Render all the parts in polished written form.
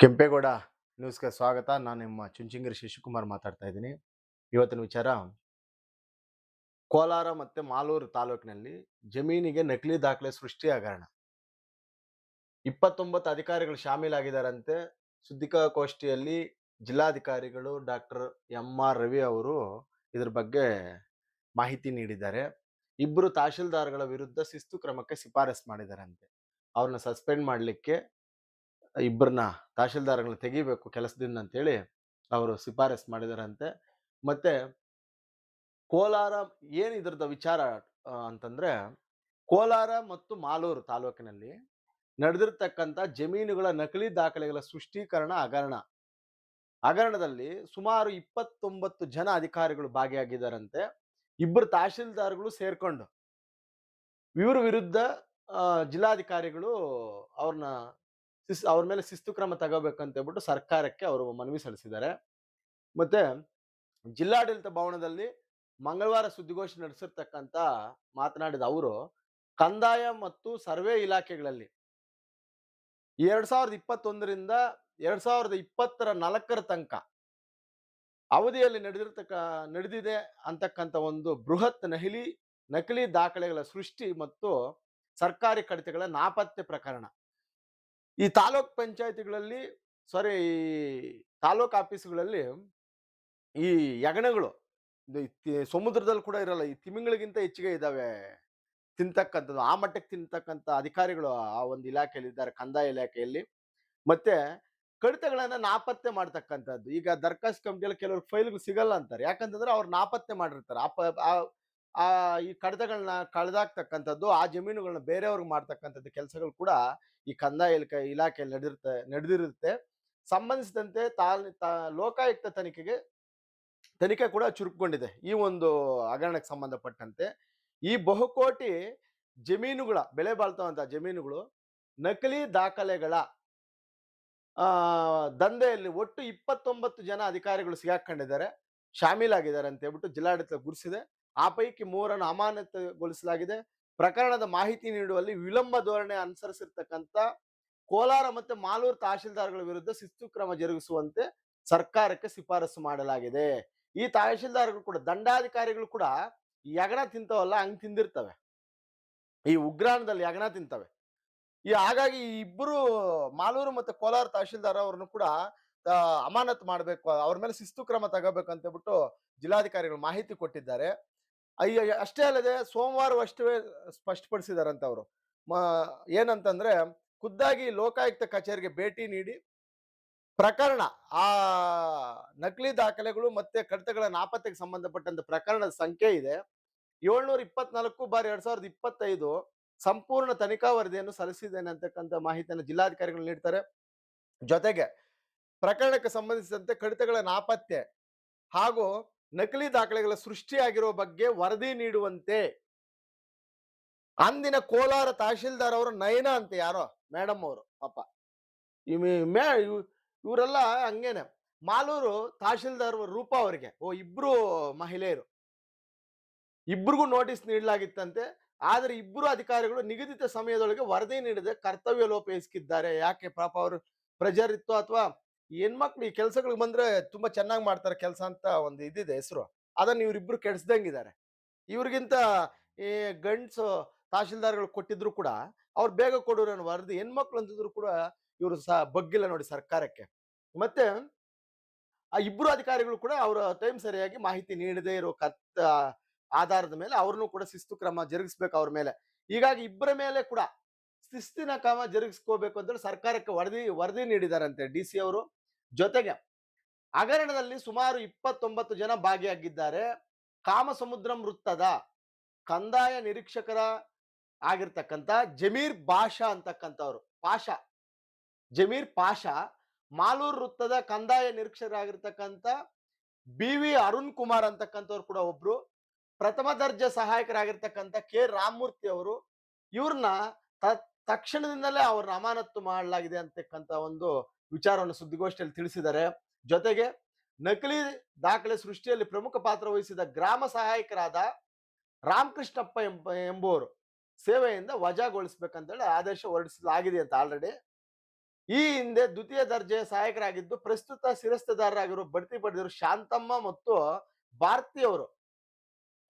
ಕೆಂಪೇಗೌಡ ನ್ಯೂಸ್‌ಗೆ ಸ್ವಾಗತ. ನಾನು ನಿಮ್ಮ ಚುಂಚುಂಗಿರಿ ಶಶಿಕುಮಾರ್ ಮಾತಾಡ್ತಾ ಇದ್ದೀನಿ. ಇವತ್ತಿನ ವಿಚಾರ ಕೋಲಾರ ಮತ್ತೆ ಮಾಲೂರು ತಾಲೂಕಿನಲ್ಲಿ ಜಮೀನಿಗೆ ನಕಲಿ ದಾಖಲೆ ಸೃಷ್ಟಿ ಹಗರಣ. 29 ಅಧಿಕಾರಿಗಳು ಶಾಮೀಲಾಗಿದ್ದಾರಂತೆ. ಸುದ್ದಿಗೋಷ್ಠಿಯಲ್ಲಿ ಜಿಲ್ಲಾಧಿಕಾರಿಗಳು ಡಾಕ್ಟರ್ ಎಂ.ಆರ್. ರವಿ ಅವರು ಇದ್ರ ಬಗ್ಗೆ ಮಾಹಿತಿ ನೀಡಿದ್ದಾರೆ. ಇಬ್ಬರು ತಹಶೀಲ್ದಾರ್‌ಗಳ ವಿರುದ್ಧ ಶಿಸ್ತು ಕ್ರಮಕ್ಕೆ ಶಿಫಾರಸು ಮಾಡಿದ್ದಾರಂತೆ. ಅವ್ರನ್ನ ಸಸ್ಪೆಂಡ್ ಮಾಡಲಿಕ್ಕೆ ಇಬ್ಬರನ್ನ ತಹಶೀಲ್ದಾರ್‌ಗಳನ್ನ ತೆಗಿಬೇಕು ಕೆಲಸದಿಂದ ಅಂತೇಳಿ ಅವರು ಶಿಫಾರಸು ಮಾಡಿದಾರಂತೆ. ಮತ್ತೆ ಕೋಲಾರ ಏನ್ ಇದ್ರದ್ದು ವಿಚಾರ ಅಂತಂದ್ರೆ, ಕೋಲಾರ ಮತ್ತು ಮಾಲೂರು ತಾಲೂಕಿನಲ್ಲಿ ನಡೆದಿರ್ತಕ್ಕಂಥ ಜಮೀನುಗಳ ನಕಲಿ ದಾಖಲೆಗಳ ಸೃಷ್ಟೀಕರಣ ಹಗರಣದಲ್ಲಿ ಸುಮಾರು 29 ಜನ ಅಧಿಕಾರಿಗಳು ಭಾಗಿಯಾಗಿದ್ದಾರಂತೆ. ಇಬ್ಬರು ತಹಶೀಲ್ದಾರ್‌ಗಳು ಸೇರ್ಕೊಂಡು ಇವ್ರ ವಿರುದ್ಧ ಜಿಲ್ಲಾಧಿಕಾರಿಗಳು ಅವ್ರನ್ನ ಅವ್ರ ಮೇಲೆ ಶಿಸ್ತು ಕ್ರಮ ತಗೋಬೇಕಂತ ಹೇಳ್ಬಿಟ್ಟು ಸರ್ಕಾರಕ್ಕೆ ಅವರು ಮನವಿ ಸಲ್ಲಿಸಿದ್ದಾರೆ. ಮತ್ತೆ ಜಿಲ್ಲಾಡಳಿತ ಭವನದಲ್ಲಿ ಮಂಗಳವಾರ ಸುದ್ದಿಗೋಷ್ಠಿ ನಡೆಸಿರ್ತಕ್ಕಂತ ಮಾತನಾಡಿದ ಅವರು, ಕಂದಾಯ ಮತ್ತು ಸರ್ವೆ ಇಲಾಖೆಗಳಲ್ಲಿ 2021ರಿಂದ 2020ರ 4ರ ತನಕ ಅವಧಿಯಲ್ಲಿ ನಡೆದಿದೆ ಅಂತಕ್ಕಂಥ ಒಂದು ಬೃಹತ್ ನಕಲಿ ದಾಖಲೆಗಳ ಸೃಷ್ಟಿ ಮತ್ತು ಸರ್ಕಾರಿ ಕಡತಗಳ ನಾಪತ್ತೆ ಪ್ರಕರಣ ಈ ತಾಲೂಕ್ ಪಂಚಾಯತಿಗಳಲ್ಲಿ ಈ ತಾಲೂಕ್ ಆಫೀಸ್ಗಳಲ್ಲಿ ಈ ಯಗಣಗಳು ಸಮುದ್ರದಲ್ಲಿ ಕೂಡ ಇರಲ್ಲ, ಈ ತಿಮಿಂಗಳಿಗಿಂತ ಹೆಚ್ಚಿಗೆ ಇದಾವೆ ತಿಂತಕ್ಕಂಥದ್ದು. ಆ ಮಟ್ಟಕ್ಕೆ ತಿಂತಕ್ಕಂಥ ಅಧಿಕಾರಿಗಳು ಆ ಒಂದು ಇಲಾಖೆಯಲ್ಲಿ ಇದ್ದಾರೆ, ಕಂದಾಯ ಇಲಾಖೆಯಲ್ಲಿ. ಮತ್ತೆ ಕಡಿತಗಳನ್ನ ನಾಪತ್ತೆ ಮಾಡ್ತಕ್ಕಂಥದ್ದು. ಈಗ ದರ್ಖಾಸ್ತ್ ಕಮಿಟಿಯಲ್ಲಿ ಕೆಲವರು ಫೈಲ್ಗಳು ಸಿಗಲ್ಲ ಅಂತಾರೆ. ಯಾಕಂತಂದ್ರೆ ಅವ್ರು ನಾಪತ್ತೆ ಮಾಡಿರ್ತಾರೆ. ಆ ಈ ಕಡತಗಳನ್ನ ಕಳೆದಾಕ್ತಕ್ಕಂಥದ್ದು, ಆ ಜಮೀನುಗಳನ್ನ ಬೇರೆಯವ್ರಿಗೆ ಮಾಡ್ತಕ್ಕಂಥದ್ದು ಕೆಲಸಗಳು ಕೂಡ ಈ ಕಂದಾಯ ಇಲಾಖೆಯಲ್ಲಿ ನಡೆದಿರುತ್ತೆ. ಸಂಬಂಧಿಸಿದಂತೆ ಲೋಕಾಯುಕ್ತ ತನಿಖೆ ಕೂಡ ಚುರುಕುಗೊಂಡಿದೆ ಈ ಒಂದು ಹಗರಣಕ್ಕೆ ಸಂಬಂಧಪಟ್ಟಂತೆ. ಈ ಬಹುಕೋಟಿ ಜಮೀನುಗಳ ಬೆಲೆ ಬಾಳ್ತವಂತ ಜಮೀನುಗಳು ನಕಲಿ ದಾಖಲೆಗಳ ದಂಧೆಯಲ್ಲಿ ಒಟ್ಟು 29 ಜನ ಅಧಿಕಾರಿಗಳು ಸಿಗಾಕೊಂಡಿದ್ದಾರೆ, ಶಾಮೀಲಾಗಿದ್ದಾರೆ ಅಂತ ಹೇಳ್ಬಿಟ್ಟು ಜಿಲ್ಲಾಡಳಿತ ಗುರುಸಿದೆ. ಆ ಪೈಕಿ 3ರನ್ನು ಅಮಾನತುಗೊಳಿಸಲಾಗಿದೆ. ಪ್ರಕರಣದ ಮಾಹಿತಿ ನೀಡುವಲ್ಲಿ ವಿಳಂಬ ಧೋರಣೆ ಅನುಸರಿಸಿರ್ತಕ್ಕಂಥ ಕೋಲಾರ ಮತ್ತೆ ಮಾಲೂರು ತಹಶೀಲ್ದಾರ್ಗಳ ವಿರುದ್ಧ ಶಿಸ್ತು ಕ್ರಮ ಜರುಗಿಸುವಂತೆ ಸರ್ಕಾರಕ್ಕೆ ಶಿಫಾರಸು ಮಾಡಲಾಗಿದೆ. ಈ ತಹಶೀಲ್ದಾರ್ಗಳು ಕೂಡ ದಂಡಾಧಿಕಾರಿಗಳು ಕೂಡ ಯಗಣ ತಿಂತವಲ್ಲ ಹಂಗ್ ತಿಂದಿರ್ತವೆ, ಈ ಉಗ್ರಾಣದಲ್ಲಿ ಯಗಣ ತಿಂತವೆ. ಹಾಗಾಗಿ ಈ ಇಬ್ಬರು ಮಾಲೂರು ಮತ್ತೆ ಕೋಲಾರ ತಹಶೀಲ್ದಾರ್ ಅವರನ್ನು ಕೂಡ ಅಮಾನತು ಮಾಡಬೇಕು, ಅವ್ರ ಮೇಲೆ ಶಿಸ್ತು ಕ್ರಮ ತಗೋಬೇಕಂತ ಹೇಳ್ಬಿಟ್ಟು ಜಿಲ್ಲಾಧಿಕಾರಿಗಳು ಮಾಹಿತಿ ಕೊಟ್ಟಿದ್ದಾರೆ. ಅಷ್ಟೇ ಅಲ್ಲದೆ ಸೋಮವಾರವಷ್ಟೇ ಸ್ಪಷ್ಟಪಡಿಸಿದಾರಂತ ಅವರು. ಏನಂತಂದ್ರೆ, ಖುದ್ದಾಗಿ ಲೋಕಾಯುಕ್ತ ಕಚೇರಿಗೆ ಭೇಟಿ ನೀಡಿ ಪ್ರಕರಣ ಆ ನಕಲಿ ದಾಖಲೆಗಳು ಮತ್ತೆ ಕಡತಗಳ ನಾಪತ್ತೆಗೆ ಸಂಬಂಧಪಟ್ಟಂತ ಪ್ರಕರಣದ ಸಂಖ್ಯೆ ಇದೆ 724/2025 ಸಂಪೂರ್ಣ ತನಿಖಾ ವರದಿಯನ್ನು ಸಲ್ಲಿಸಿದ್ದೇನೆ ಅಂತಕ್ಕಂಥ ಮಾಹಿತಿಯನ್ನು ಜಿಲ್ಲಾಧಿಕಾರಿಗಳು ನೀಡ್ತಾರೆ. ಜೊತೆಗೆ ಪ್ರಕರಣಕ್ಕೆ ಸಂಬಂಧಿಸಿದಂತೆ ಕಡತಗಳ ನಾಪತ್ತೆ ಹಾಗೂ ನಕಲಿ ದಾಖಲೆಗಳ ಸೃಷ್ಟಿಯಾಗಿರುವ ಬಗ್ಗೆ ವರದಿ ನೀಡುವಂತೆ ಅಂದಿನ ಕೋಲಾರ ತಹಶೀಲ್ದಾರ್ ಅವರು ನಯನ ಅಂತ ಯಾರೋ ಮೇಡಮ್ ಅವರು ಪಾಪ ಇವರೆಲ್ಲ ಹಂಗೇನೆ. ಮಾಲೂರು ತಹಶೀಲ್ದಾರ್ ರೂಪಾ ಅವರಿಗೆ ಇಬ್ರು ಮಹಿಳೆಯರು, ಇಬ್ರಿಗೂ ನೋಟಿಸ್ ನೀಡಲಾಗಿತ್ತಂತೆ. ಆದರೆ ಇಬ್ಬರು ಅಧಿಕಾರಿಗಳು ನಿಗದಿತ ಸಮಯದೊಳಗೆ ವರದಿ ನೀಡದೆ ಕರ್ತವ್ಯ ಲೋಪ ಎಸಗಿದ್ದಾರೆ. ಯಾಕೆ ಪಾಪ ಅವರು ಪ್ರೆಜರ್ ಇತ್ತು ಅಥವಾ ಹೆಣ್ಮಕ್ಳು ಈ ಕೆಲ್ಸಗಳಿಗೆ ಬಂದ್ರೆ ತುಂಬಾ ಚೆನ್ನಾಗಿ ಮಾಡ್ತಾರೆ ಕೆಲಸ ಅಂತ ಒಂದು ಇದಿದೆ ಹೆಸರು, ಅದನ್ನ ಇವರಿಬ್ರು ಕೆಡಿಸ್ದಂಗಿದ್ದಾರೆ. ಇವ್ರಿಗಿಂತ ಈ ಗಂಡ್ಸು ತಹಶೀಲ್ದಾರ್ಗಳು ಕೊಟ್ಟಿದ್ರು ಕೂಡ ಅವ್ರು ಬೇಗ ಕೊಡೋರು ಅನ್ನೋ ವರದಿ ಹೆಣ್ಮಕ್ಳು ಅಂತಿದ್ರು ಕೂಡ ಇವರು ಬಗ್ಗಿಲ್ಲ ನೋಡಿ ಸರ್ಕಾರಕ್ಕೆ. ಮತ್ತೆ ಆ ಇಬ್ರು ಅಧಿಕಾರಿಗಳು ಕೂಡ ಅವರ ಟೈಮ್ ಸರಿಯಾಗಿ ಮಾಹಿತಿ ನೀಡದೇ ಇರೋ ಆಧಾರದ ಮೇಲೆ ಅವ್ರನ್ನು ಕೂಡ ಶಿಸ್ತು ಕ್ರಮ ಜರುಗಿಸ್ಬೇಕು ಅವ್ರ ಮೇಲೆ. ಹೀಗಾಗಿ ಇಬ್ಬರ ಮೇಲೆ ಕೂಡ ಶಿಸ್ತಿನ ಕ್ರಮ ಜರುಗಿಸ್ಕೋಬೇಕು ಅಂತ ಸರ್ಕಾರಕ್ಕೆ ವರದಿ ನೀಡಿದಾರಂತೆ ಡಿಸಿ ಅವರು. ಜೊತೆಗೆ ಹಗರಣದಲ್ಲಿ ಸುಮಾರು 29 ಜನ ಭಾಗಿಯಾಗಿದ್ದಾರೆ. ಕಾಮಸಮುದ್ರಂ ವೃತ್ತದ ಕಂದಾಯ ನಿರೀಕ್ಷಕರ ಆಗಿರ್ತಕ್ಕಂಥ ಜಮೀರ್ ಬಾಷಾ ಅಂತಕ್ಕಂಥವ್ರು, ಜಮೀರ್ ಪಾಷಾ, ಮಾಲೂರು ವೃತ್ತದ ಕಂದಾಯ ನಿರೀಕ್ಷಕರಾಗಿರ್ತಕ್ಕಂಥ ಬಿ.ವಿ. ಅರುಣ್ ಕುಮಾರ್ ಅಂತಕ್ಕಂಥವ್ರು ಕೂಡ ಒಬ್ರು, ಪ್ರಥಮ ದರ್ಜೆ ಸಹಾಯಕರಾಗಿರ್ತಕ್ಕಂಥ ಕೆ ರಾಮಮೂರ್ತಿ ಅವರು. ಇವ್ರನ್ನ ತಕ್ಷಣದಿಂದಲೇ ಅವ್ರನ್ನ ಅಮಾನತು ಮಾಡಲಾಗಿದೆ ಅಂತಕ್ಕಂಥ ಒಂದು ವಿಚಾರವನ್ನು ಸುದ್ದಿಗೋಷ್ಠಿಯಲ್ಲಿ ತಿಳಿಸಿದ್ದಾರೆ. ಜೊತೆಗೆ ನಕಲಿ ದಾಖಲೆ ಸೃಷ್ಟಿಯಲ್ಲಿ ಪ್ರಮುಖ ಪಾತ್ರ ವಹಿಸಿದ ಗ್ರಾಮ ಸಹಾಯಕರಾದ ರಾಮಕೃಷ್ಣಪ್ಪ ಎಂಬುವರು ಸೇವೆಯಿಂದ ವಜಾಗೊಳಿಸಬೇಕಂತೇಳಿ ಆದೇಶ ಹೊರಡಿಸಲಾಗಿದೆ ಅಂತ ಆಲ್ರೆಡಿ. ಈ ಹಿಂದೆ ದ್ವಿತೀಯ ದರ್ಜೆಯ ಸಹಾಯಕರಾಗಿದ್ದು ಪ್ರಸ್ತುತ ಶಿರಸ್ತೆದಾರರಾಗಿರುವ ಬಡ್ತಿ ಪಡೆದಿರುವ ಶಾಂತಮ್ಮ ಮತ್ತು ಭಾರತಿ ಅವರು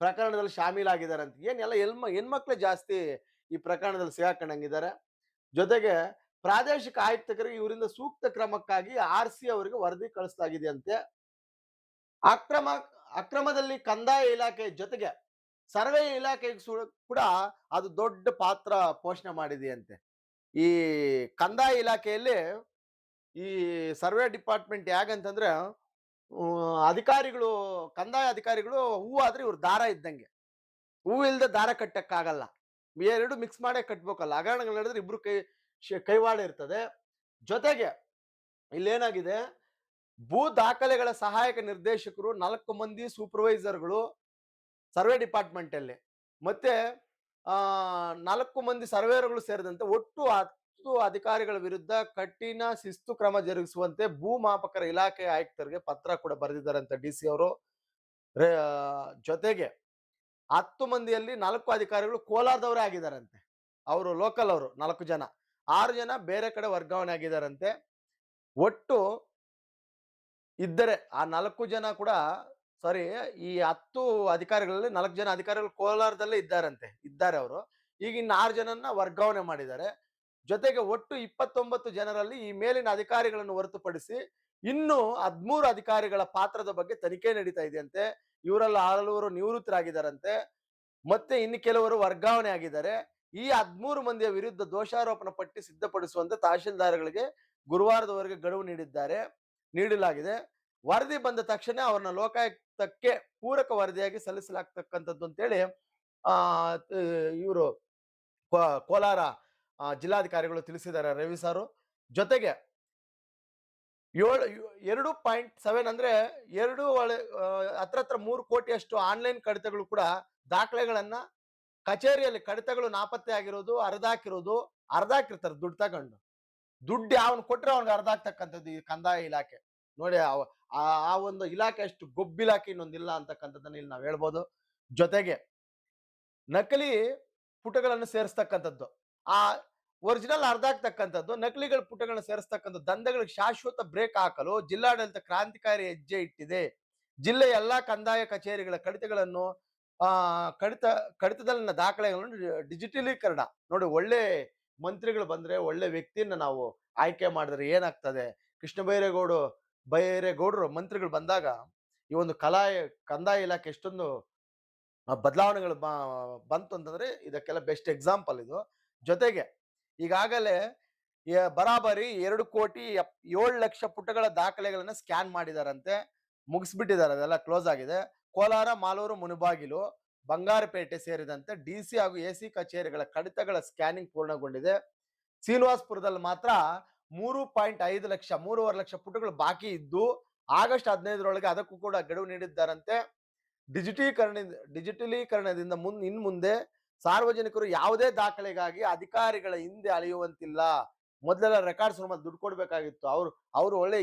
ಪ್ರಕರಣದಲ್ಲಿ ಶಾಮೀಲಾಗಿದ್ದಾರಂತೆ. ಏನ್ ಎಲ್ಲ ಹೆಣ್ಮಕ್ಳೇ ಜಾಸ್ತಿ ಈ ಪ್ರಕರಣದಲ್ಲಿ ಸಿಗಾಕೊಂಡಂಗಿದ್ದಾರೆ. ಜೊತೆಗೆ ಪ್ರಾದೇಶಿಕ ಆಯುಕ್ತರಿಗೆ ಇವರಿಂದ ಸೂಕ್ತ ಕ್ರಮಕ್ಕಾಗಿ ಆರ್‌ಸಿ ಅವರಿಗೆ ವರದಿ ಕಳಿಸಲಾಗಿದೆಯಂತೆ. ಅಕ್ರಮ ಅಕ್ರಮದಲ್ಲಿ ಕಂದಾಯ ಇಲಾಖೆ ಜೊತೆಗೆ ಸರ್ವೆ ಇಲಾಖೆ ಕೂಡ ಅದು ದೊಡ್ಡ ಪಾತ್ರ ಪೋಷಣೆ ಮಾಡಿದೆಯಂತೆ. ಈ ಕಂದಾಯ ಇಲಾಖೆಯಲ್ಲಿ ಈ ಸರ್ವೆ ಡಿಪಾರ್ಟ್ಮೆಂಟ್ ಹೇಗಂತಂದ್ರೆ ಅಧಿಕಾರಿಗಳು, ಕಂದಾಯ ಅಧಿಕಾರಿಗಳು ಹೂವು ಆದ್ರೆ ಇವ್ರು ದಾರ ಇದ್ದಂಗೆ. ಹೂವು ಇಲ್ದೆ ದಾರ ಕಟ್ಟಕ್ಕಾಗಲ್ಲ. ಎರಡು ಮಿಕ್ಸ್ ಮಾಡೇ ಕಟ್ಬೇಕಲ್ಲ. ಹಗರಣಗಳು ನಡೆದ್ರೆ ಇಬ್ರು ಕೈವಾಡ ಇರ್ತದೆ. ಜೊತೆಗೆ ಇಲ್ಲೇನಾಗಿದೆ, ಭೂ ದಾಖಲೆಗಳ ಸಹಾಯಕ ನಿರ್ದೇಶಕರು 4 ಮಂದಿ ಸೂಪರ್ವೈಸರ್‌ಗಳು ಸರ್ವೆ ಡಿಪಾರ್ಟ್ಮೆಂಟ್ ಅಲ್ಲಿ, ಮತ್ತೆ 4 ಮಂದಿ ಸರ್ವೇಯರ್‌ಗಳು ಸೇರಿದಂತೆ ಒಟ್ಟು 10 ಅಧಿಕಾರಿಗಳ ವಿರುದ್ಧ ಕಠಿಣ ಶಿಸ್ತು ಕ್ರಮ ಜರುಗಿಸುವಂತೆ ಭೂಮಾಪಕರ ಇಲಾಖೆ ಆಯುಕ್ತರಿಗೆ ಪತ್ರ ಕೂಡ ಬರೆದಿದ್ದಾರಂತೆ ಡಿಸಿ ಅವರು. ಜೊತೆಗೆ 10 ಮಂದಿಯಲ್ಲಿ 4 ಅಧಿಕಾರಿಗಳು ಕೋಲಾರದವರೇ ಆಗಿದ್ದಾರಂತೆ. ಅವರು ಲೋಕಲ್ ಅವರು 4 ಜನ. 6 ಜನ ಬೇರೆ ಕಡೆ ವರ್ಗಾವಣೆ ಆಗಿದ್ದಾರಂತೆ. ಒಟ್ಟು ಇದ್ದರೆ ಆ 4 ಜನ ಕೂಡ, ಸಾರಿ, ಈ 10 ಅಧಿಕಾರಿಗಳಲ್ಲಿ 4 ಜನ ಅಧಿಕಾರಿಗಳು ಕೋಲಾರದಲ್ಲೇ ಇದ್ದಾರೆ ಅವರು. ಈಗ ಇನ್ನು 6 ಜನನ್ನ ವರ್ಗಾವಣೆ ಮಾಡಿದ್ದಾರೆ. ಜೊತೆಗೆ ಒಟ್ಟು 29 ಜನರಲ್ಲಿ ಈ ಮೇಲಿನ ಅಧಿಕಾರಿಗಳನ್ನು ಹೊರತುಪಡಿಸಿ ಇನ್ನು 13 ಅಧಿಕಾರಿಗಳ ಪಾತ್ರದ ಬಗ್ಗೆ ತನಿಖೆ ನಡೀತಾ ಇದೆಯಂತೆ. ಇವರೆಲ್ಲ ಹಲವರು ನಿವೃತ್ತರಾಗಿದ್ದಾರಂತೆ. ಮತ್ತೆ ಇನ್ನು ಕೆಲವರು ವರ್ಗಾವಣೆ ಆಗಿದ್ದಾರೆ. ಈ 13 ಮಂದಿಯ ವಿರುದ್ಧ ದೋಷಾರೋಪಣಾ ಪಟ್ಟಿ ಸಿದ್ಧಪಡಿಸುವಂತೆ ತಹಶೀಲ್ದಾರ್ಗಳಿಗೆ ಗುರುವಾರದವರೆಗೆ ಗಡುವು ನೀಡಲಾಗಿದೆ. ವರದಿ ಬಂದ ತಕ್ಷಣ ಅವರನ್ನ ಲೋಕಾಯುಕ್ತಕ್ಕೆ ಪೂರಕ ವರದಿಯಾಗಿ ಸಲ್ಲಿಸಲಾಗ್ತಕ್ಕಂಥದ್ದು ಅಂತೇಳಿ ಇವರು ಕೋಲಾರ ಜಿಲ್ಲಾಧಿಕಾರಿಗಳು ತಿಳಿಸಿದ್ದಾರೆ ರವಿ ಸಾರು. ಜೊತೆಗೆ 2.7 ಅಂದ್ರೆ ಹತ್ರ 3 ಕೋಟಿಯಷ್ಟು ಆನ್ಲೈನ್ ಕಡಿತಗಳು ಕೂಡ ದಾಖಲೆಗಳನ್ನ ಕಚೇರಿಯಲ್ಲಿ ಕಡಿತಗಳು ನಾಪತ್ತೆ ಆಗಿರೋದು, ಅರ್ಧಾಕಿರ್ತಾರೆ ದುಡ್ಡು ತಗೊಂಡು. ದುಡ್ಡು ಯಾವನ್ ಕೊಟ್ರೆ ಅವ್ನಿಗೆ ಅರ್ಧಾಕ್ತಕ್ಕಂಥದ್ದು ಈ ಕಂದಾಯ ಇಲಾಖೆ. ನೋಡಿ, ಆ ಒಂದು ಇಲಾಖೆ ಅಷ್ಟು ಗೊಬ್ಬಿಲಾಖೆ ಇನ್ನೊಂದಿಲ್ಲ ಅಂತಕ್ಕಂಥದ್ದನ್ನ ಇಲ್ಲಿ ನಾವು ಹೇಳ್ಬೋದು. ಜೊತೆಗೆ ನಕಲಿ ಪುಟಗಳನ್ನು ಸೇರಿಸ್ತಕ್ಕಂಥದ್ದು, ಆ ಒರಿಜಿನಲ್ ಅರ್ಧಾಕ್ತಕ್ಕಂಥದ್ದು, ನಕಲಿಗಳ ಪುಟಗಳನ್ನ ಸೇರಿಸ್ತಕ್ಕಂಥ ದಂಧೆಗಳಿಗೆ ಶಾಶ್ವತ ಬ್ರೇಕ್ ಹಾಕಲು ಜಿಲ್ಲಾಡಳಿತ ಕ್ರಾಂತಿಕಾರಿ ಹೆಜ್ಜೆ ಇಟ್ಟಿದೆ. ಜಿಲ್ಲೆಯ ಎಲ್ಲಾ ಕಂದಾಯ ಕಚೇರಿಗಳ ಕಡಿತಗಳನ್ನು ಕಡಿತದಲ್ಲಿನ ದಾಖಲೆಗಳನ್ನು ಡಿಜಿಟಲೀಕರಣ. ನೋಡಿ, ಒಳ್ಳೆ ಮಂತ್ರಿಗಳು ಬಂದ್ರೆ, ಒಳ್ಳೆ ವ್ಯಕ್ತಿಯನ್ನ ನಾವು ಆಯ್ಕೆ ಮಾಡಿದ್ರೆ ಏನಾಗ್ತದೆ. ಕೃಷ್ಣ ಬೈರೇಗೌಡರು ಮಂತ್ರಿಗಳು ಬಂದಾಗ ಈ ಒಂದು ಕಂದಾಯ ಇಲಾಖೆ ಎಷ್ಟೊಂದು ಬದಲಾವಣೆಗಳು ಬಂತು ಅಂತಂದ್ರೆ ಇದಕ್ಕೆಲ್ಲ ಬೆಸ್ಟ್ ಎಕ್ಸಾಂಪಲ್ ಇದು. ಜೊತೆಗೆ ಈಗಾಗಲೇ ಬರಾಬರಿ 2,07,00,000 ಪುಟಗಳ ದಾಖಲೆಗಳನ್ನ ಸ್ಕ್ಯಾನ್ ಮಾಡಿದಾರಂತೆ, ಮುಗಿಸ್ಬಿಟ್ಟಿದ್ದಾರೆ, ಅದೆಲ್ಲ ಕ್ಲೋಸ್ ಆಗಿದೆ. ಕೋಲಾರ, ಮಾಲೂರು, ಮುನಬಾಗಿಲು, ಬಂಗಾರಪೇಟೆ ಸೇರಿದಂತೆ ಡಿಸಿ ಹಾಗೂ ಎಸಿ ಕಚೇರಿಗಳ ಕಡಿತಗಳ ಸ್ಕ್ಯಾನಿಂಗ್ ಪೂರ್ಣಗೊಂಡಿದೆ. ಶ್ರೀನಿವಾಸಪುರದಲ್ಲಿ ಮಾತ್ರ 3.5 ಲಕ್ಷ, 3.5 ಲಕ್ಷ ಪುಟಗಳು ಬಾಕಿ ಇದ್ದು ಆಗಸ್ಟ್ 15ರೊಳಗೆ ಅದಕ್ಕೂ ಕೂಡ ಗಡುವು ನೀಡಿದ್ದಾರಂತೆ. ಡಿಜಿಟಲೀಕರಣದಿಂದ ಮುಂದೆ ಸಾರ್ವಜನಿಕರು ಯಾವುದೇ ದಾಖಲೆಗಾಗಿ ಅಧಿಕಾರಿಗಳ ಹಿಂದೆ ಅಲೆಯುವಂತಿಲ್ಲ. ಮೊದಲೆಲ್ಲ ರೆಕಾರ್ಡ್ಸ್ ರೂಮಲ್ಲಿ ದುಡ್ಡು ಕೊಡ್ಬೇಕಾಗಿತ್ತು. ಅವ್ರು ಒಳ್ಳೆ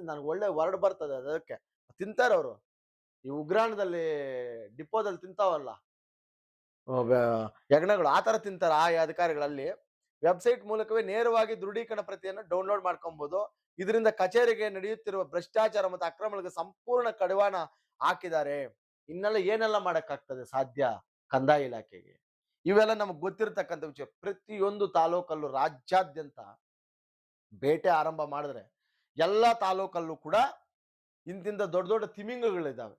ನನಗೆ ಒಳ್ಳೆ ವರ್ಡ್ ಬರ್ತದೆ ಅದಕ್ಕೆ, ತಿಂತಾರೆ ಅವರು. ಈ ಉಗ್ರಾಣದಲ್ಲಿ ಡಿಪೋದಲ್ಲಿ ತಿಂತಾವಲ್ಲ ಯಜ್ಞಗಳು, ಆ ತರ ತಿಂತಾರ ಆ ಅಧಿಕಾರಿಗಳಲ್ಲಿ. ವೆಬ್ಸೈಟ್ ಮೂಲಕವೇ ನೇರವಾಗಿ ದೃಢೀಕರಣ ಪ್ರತಿಯನ್ನು ಡೌನ್ಲೋಡ್ ಮಾಡ್ಕೊಬಹುದು. ಇದರಿಂದ ಕಚೇರಿಗೆ ನಡೆಯುತ್ತಿರುವ ಭ್ರಷ್ಟಾಚಾರ ಮತ್ತು ಅಕ್ರಮಗಳಿಗೆ ಸಂಪೂರ್ಣ ಕಡಿವಾಣ ಹಾಕಿದ್ದಾರೆ. ಇನ್ನೆಲ್ಲ ಏನೆಲ್ಲ ಮಾಡಕ್ಕಾಗ್ತದೆ ಸಾಧ್ಯ ಕಂದಾಯ ಇಲಾಖೆಗೆ? ಇವೆಲ್ಲ ನಮ್ಗೆ ಗೊತ್ತಿರತಕ್ಕಂಥ ವಿಷಯ. ಪ್ರತಿಯೊಂದು ತಾಲೂಕಲ್ಲೂ ರಾಜ್ಯಾದ್ಯಂತ ಬೇಟೆ ಆರಂಭ ಮಾಡಿದ್ರೆ ಎಲ್ಲಾ ತಾಲೂಕಲ್ಲೂ ಕೂಡ ಇಂತಿಂದ ದೊಡ್ಡ ದೊಡ್ಡ ತಿಮಿಂಗಗಳಿದ್ದಾವೆ.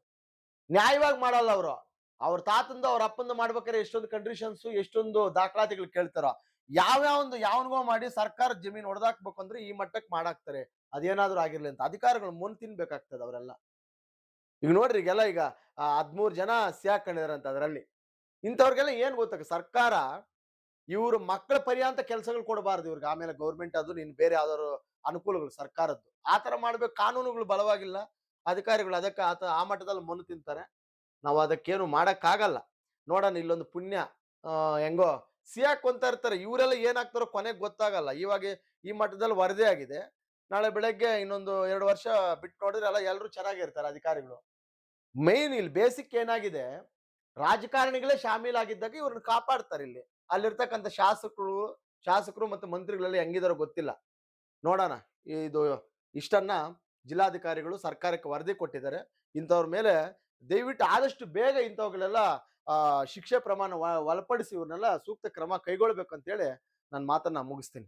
ನ್ಯಾಯವಾಗಿ ಮಾಡಲ್ಲ ಅವರು. ಅವ್ರ ತಾತಂದು ಅವ್ರ ಅಪ್ಪಂದು ಮಾಡ್ಬೇಕಾದ್ರೆ ಎಷ್ಟೊಂದು ಕಂಡೀಷನ್ಸ್, ಎಷ್ಟೊಂದು ದಾಖಲಾತಿಗಳು ಕೇಳ್ತಾರ. ಯಾವನಿಗೋ ಮಾಡಿ ಸರ್ಕಾರ ಜಮೀನು ಹೊಡೆದಾಕ್ಬೇಕು ಅಂದ್ರೆ ಈ ಮಟ್ಟಕ್ಕೆ ಮಾಡಾಕ್ತಾರೆ. ಅದೇನಾದ್ರೂ ಆಗಿರ್ಲಿ ಅಂತ ಅಧಿಕಾರಿಗಳು ಮುನ್ ತಿನ್ಬೇಕಾಗ್ತದೆ ಅವರೆಲ್ಲ. ಈಗ ನೋಡ್ರಿ, ಈಗ 13 ಜನ ಸಿಹಾಕೊಂಡಿದಾರಂತ. ಅದರಲ್ಲಿ ಇಂಥವ್ರಿಗೆಲ್ಲ ಏನ್ ಗೊತ್ತಾಗ, ಸರ್ಕಾರ ಇವ್ರ ಮಕ್ಕಳ ಪರ್ಯಾಂತ ಕೆಲಸಗಳು ಕೊಡಬಾರ್ದು ಇವ್ರಿಗೆ. ಆಮೇಲೆ ಗೌರ್ಮೆಂಟ್ ಅದು ನೀನ್ ಬೇರೆ ಯಾವ್ದಾದ್ರು ಅನುಕೂಲಗಳು ಸರ್ಕಾರದ್ದು ಆತರ ಮಾಡ್ಬೇಕು. ಕಾನೂನುಗಳು ಬಲವಾಗಿಲ್ಲ, ಅಧಿಕಾರಿಗಳು ಅದಕ್ಕೆ ಆ ಮಟ್ಟದಲ್ಲಿ ಮಣ್ಣು ತಿಂತಾರೆ. ನಾವು ಅದಕ್ಕೇನು ಮಾಡಕ್ಕಾಗಲ್ಲ. ನೋಡೋಣ, ಇಲ್ಲೊಂದು ಪುಣ್ಯ ಹೆಂಗೋ ಸಿಯಾಕೊಂತ ಇರ್ತಾರೆ. ಇವರೆಲ್ಲ ಏನಾಗ್ತಾರೋ ಕೊನೆಗೆ ಗೊತ್ತಾಗಲ್ಲ. ಇವಾಗ ಈ ಮಟ್ಟದಲ್ಲಿ ವರದಿ ಆಗಿದೆ, ನಾಳೆ ಬೆಳಗ್ಗೆ ಇನ್ನೊಂದು 2 ವರ್ಷ ಬಿಟ್ಟು ನೋಡಿದ್ರೆ ಎಲ್ಲರೂ ಚೆನ್ನಾಗಿರ್ತಾರೆ ಅಧಿಕಾರಿಗಳು. ಮೈನ್ ಇಲ್ಲಿ ಬೇಸಿಕ್ ಏನಾಗಿದೆ, ರಾಜಕಾರಣಿಗಳೇ ಶಾಮೀಲಾಗಿದ್ದಾಗ ಇವ್ರನ್ನ ಕಾಪಾಡ್ತಾರೆ. ಇಲ್ಲಿ ಅಲ್ಲಿರ್ತಕ್ಕಂಥ ಶಾಸಕರು ಮತ್ತು ಮಂತ್ರಿಗಳೆಲ್ಲ ಹೆಂಗಿದಾರೋ ಗೊತ್ತಿಲ್ಲ. ನೋಡೋಣ. ಇದು ಇಷ್ಟನ್ನ ಜಿಲ್ಲಾಧಿಕಾರಿಗಳು ಸರ್ಕಾರಕ್ಕೆ ವರದಿ ಕೊಟ್ಟಿದ್ದಾರೆ. ಇಂಥವ್ರ ಮೇಲೆ ದಯವಿಟ್ಟು ಆದಷ್ಟು ಬೇಗ ಇಂಥವುಗಳೆಲ್ಲ ಶಿಕ್ಷೆ ಪ್ರಮಾಣ ಒಳಪಡಿಸಿ ಇವ್ರನ್ನೆಲ್ಲ ಸೂಕ್ತ ಕ್ರಮ ಕೈಗೊಳ್ಬೇಕು ಅಂತೇಳಿ ನನ್ನ ಮಾತನ್ನ ಮುಗಿಸ್ತೀನಿ.